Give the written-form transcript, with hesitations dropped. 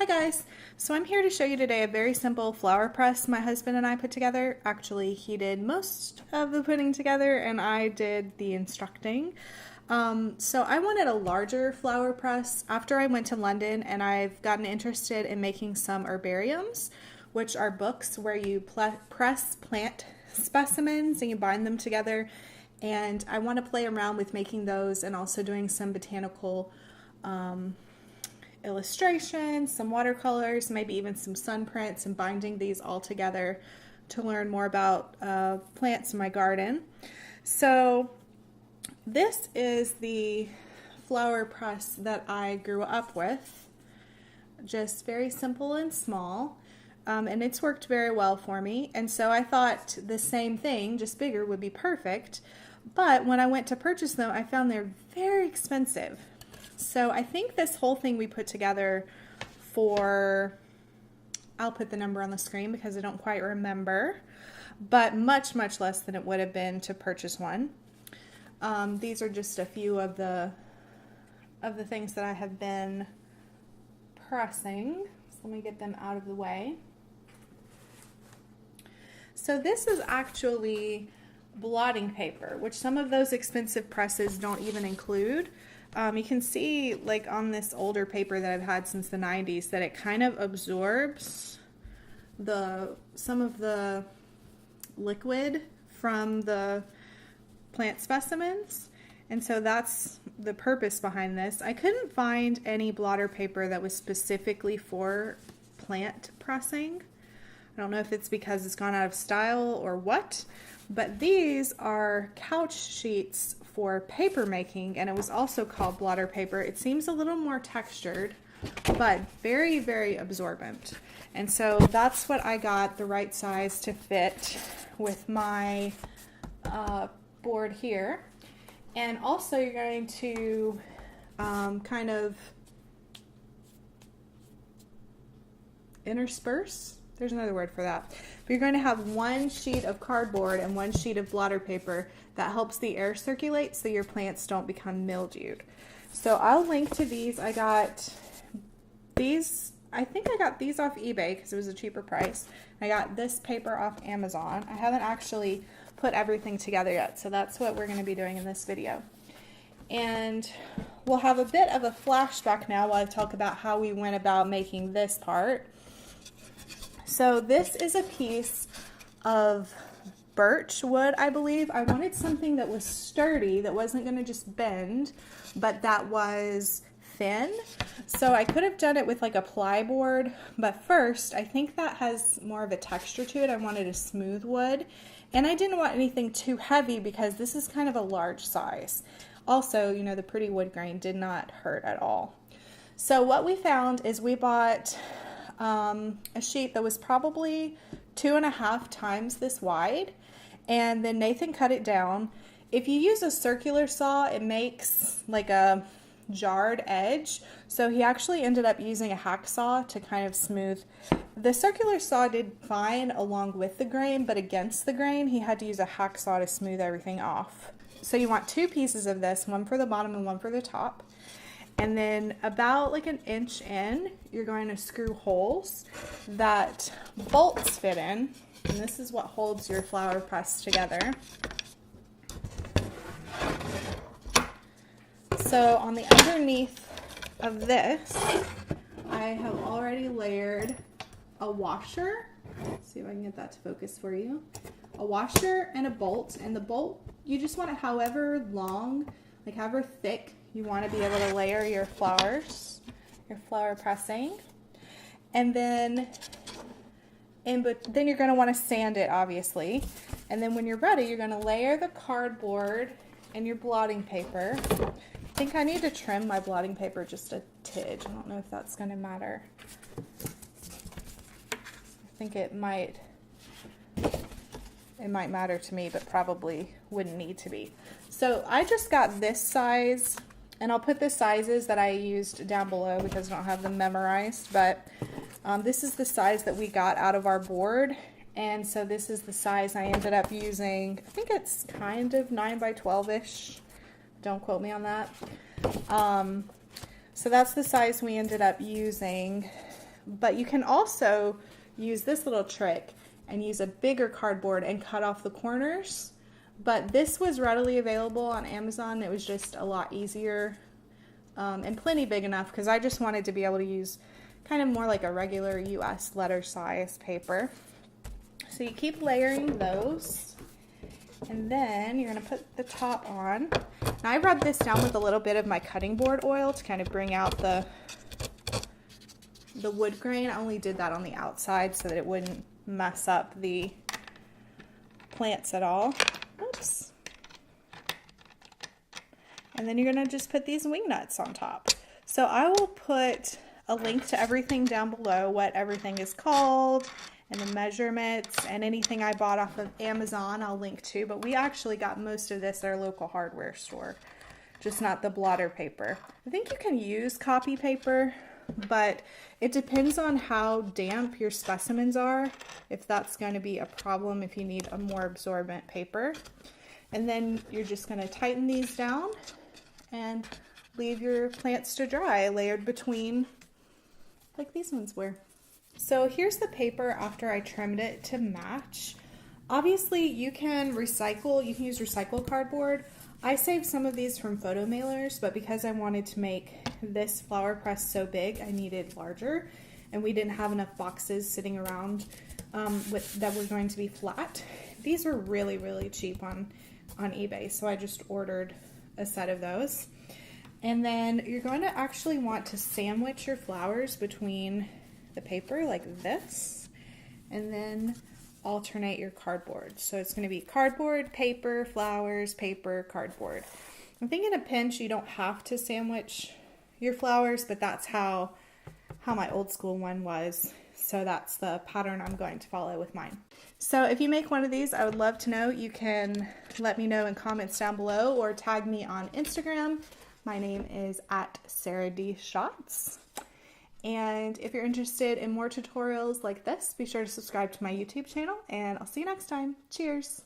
guys, so I'm here to show you today a very simple flower press my husband and I put together. Actually, he did most of the putting together and I did the instructing. So I wanted a larger flower press after I went to London, and I've gotten interested in making some herbariums, which are books where you press plant specimens and you bind them together. And I want to play around with making those and also doing some botanical illustrations, some watercolors, maybe even some sun prints, and binding these all together to learn more about plants in my garden. So this is the flower press that I grew up with, just very simple and small, and it's worked very well for me. And so I thought the same thing, just bigger, would be perfect. But when I went to purchase them, I found they're very expensive. So I think this whole thing we put together for, I'll put the number on the screen because I don't quite remember, but much less than it would have been to purchase one. These are just a few of the things that I have been pressing. So let me get them out of the way. So this is actually blotting paper, which some of those expensive presses don't even include. You can see, like, on this older paper that I've had since the 90s, that it kind of absorbs some of the liquid from the plant specimens, and so that's the purpose behind this. I couldn't find any blotter paper that was specifically for plant pressing. I don't know if it's because it's gone out of style or what, but these are couch sheets for paper making, and it was also called blotter paper. It seems a little more textured, but very absorbent. And so that's what I got, the right size to fit with my board here. And also you're going to kind of intersperse. There's another word for that. But you're going to have one sheet of cardboard and one sheet of blotter paper that helps the air circulate so your plants don't become mildewed. So I'll link to these. I got these, I think I got these off eBay because it was a cheaper price. I got this paper off Amazon. I haven't actually put everything together yet, so that's what we're going to be doing in this video. And we'll have a bit of a flashback now while I talk about how we went about making this part. So this is a piece of birch wood, I believe. I wanted something that was sturdy, that wasn't going to just bend, but that was thin. So I could have done it with like a ply board, but first, I think that has more of a texture to it. I wanted a smooth wood, and I didn't want anything too heavy because this is kind of a large size. Also, you know, the pretty wood grain did not hurt at all. So what we found is we bought a sheet that was probably 2.5 times this wide, and then Nathan cut it down. If you use a circular saw, it makes like a jarred edge, so he actually ended up using a hacksaw to kind of smooth. The circular saw did fine along with the grain, but against the grain he had to use a hacksaw to smooth everything off. So you want 2 pieces of this, one for the bottom and one for the top. And then about like 1 inch in, you're going to screw holes that bolts fit in. And this is what holds your flower press together. So on the underneath of this, I have already layered a washer. Let's see if I can get that to focus for you. A washer and a bolt. And the bolt, you just want it however long, like however thick you want to be able to layer your flowers, your flower pressing. And then you're going to want to sand it, obviously. And then when you're ready, you're going to layer the cardboard and your blotting paper. I think I need to trim my blotting paper just a tidge. I don't know if that's going to matter. I think it might matter to me, but probably wouldn't need to be. So I just got this size, and I'll put the sizes that I used down below because I don't have them memorized, but this is the size that we got out of our board, and so this is the size I ended up using. I think it's kind of 9 by 12-ish. Don't quote me on that. So that's the size we ended up using But you can also use this little trick and use a bigger cardboard and cut off the corners. But this was readily available on Amazon. It was just a lot easier and plenty big enough because I just wanted to be able to use kind of more like a regular US letter size paper. So you keep layering those, and then you're going to put the top on. Now I rubbed this down with a little bit of my cutting board oil to kind of bring out the wood grain. I only did that on the outside so that it wouldn't mess up the plants at all. Oops. And then you're going to just put these wing nuts on top. So I will put a link to everything down below, what everything is called, and the measurements, and anything I bought off of Amazon I'll link to. But we actually got most of this at our local hardware store, just not the blotter paper. I think you can use copy paper, but it depends on how damp your specimens are, if that's going to be a problem, if you need a more absorbent paper. And then you're just going to tighten these down and leave your plants to dry, layered between, like these ones were. So here's the paper after I trimmed it to match. Obviously you can recycle, you can use recycled cardboard. I saved some of these from photo mailers, but because I wanted to make this flower press so big, I needed larger, and we didn't have enough boxes sitting around that were going to be flat. These were really, really cheap on eBay, so I just ordered a set of those. And then you're going to actually want to sandwich your flowers between the paper like this, and then alternate your cardboard. So it's going to be cardboard, paper, flowers, paper, cardboard. I think in a pinch you don't have to sandwich your flowers, but that's how my old school one was. So that's the pattern I'm going to follow with mine. So if you make one of these, I would love to know. You can let me know in comments down below or tag me on Instagram. My name is @SarahDShots. And if you're interested in more tutorials like this, be sure to subscribe to my YouTube channel, and I'll see you next time. Cheers!